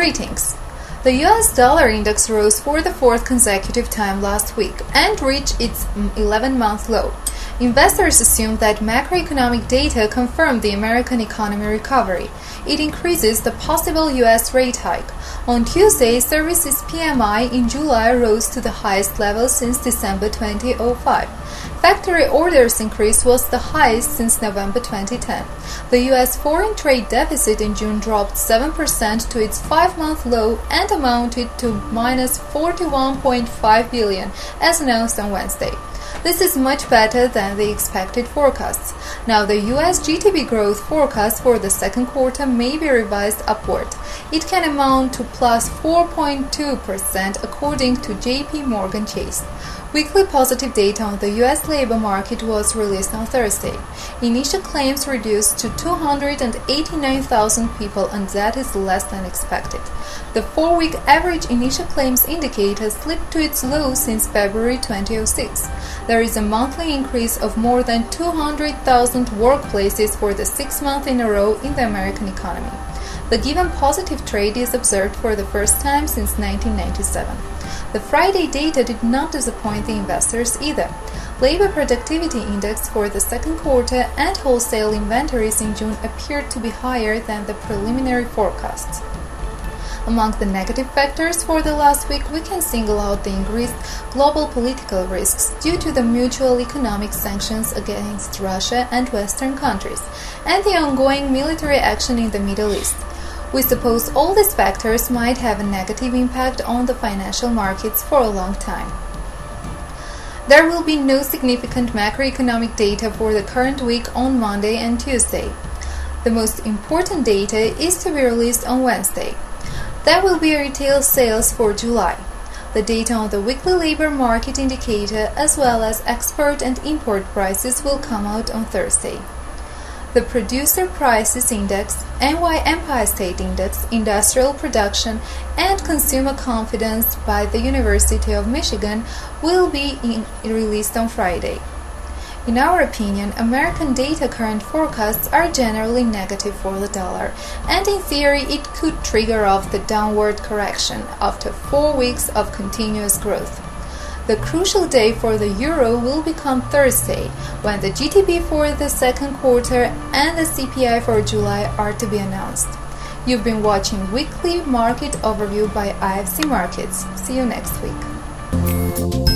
Greetings! The US dollar index rose for the fourth consecutive time last week and reached its 11-month low. Investors assume that macroeconomic data confirm the American economy recovery. It increases the possible US rate hike. On Tuesday, services PMI in July rose to the highest level since December 2005. Factory orders increase was the highest since November 2010. The U.S. foreign trade deficit in June dropped 7% to its 5-month low and amounted to minus $41.5 billion, as announced on Wednesday. This is much better than the expected forecasts. Now, the U.S. GDP growth forecast for the second quarter may be revised upward. It can amount to plus 4.2% according to JP Chase. Weekly positive data on the U.S. labor market was released on Thursday. Initial claims reduced to 289,000 people, and that is less than expected. The 4-week average initial claims indicator slipped to its low since February 2006. There is a monthly increase of more than 200,000 workplaces for the 6th month in a row in the American economy. The given positive trade is observed for the first time since 1997. The Friday data did not disappoint the investors either. Labor productivity index for the second quarter and wholesale inventories in June appeared to be higher than the preliminary forecasts. Among the negative factors for the last week, we can single out the increased global political risks due to the mutual economic sanctions against Russia and Western countries, and the ongoing military action in the Middle East. We suppose all these factors might have a negative impact on the financial markets for a long time. There will be no significant macroeconomic data for the current week on Monday and Tuesday. The most important data is to be released on Wednesday. That will be retail sales for July. The data on the weekly labor market indicator as well as export and import prices will come out on Thursday. The Producer Prices Index, Empire State Index, Industrial Production, and Consumer Confidence by the University of Michigan will be released on Friday. In our opinion, American data current forecasts are generally negative for the dollar, and in theory it could trigger off the downward correction after 4 weeks of continuous growth. The crucial day for the euro will become Thursday, when the GDP for the second quarter and the CPI for July are to be announced. You've been watching Weekly Market Overview by IFC Markets. See you next week.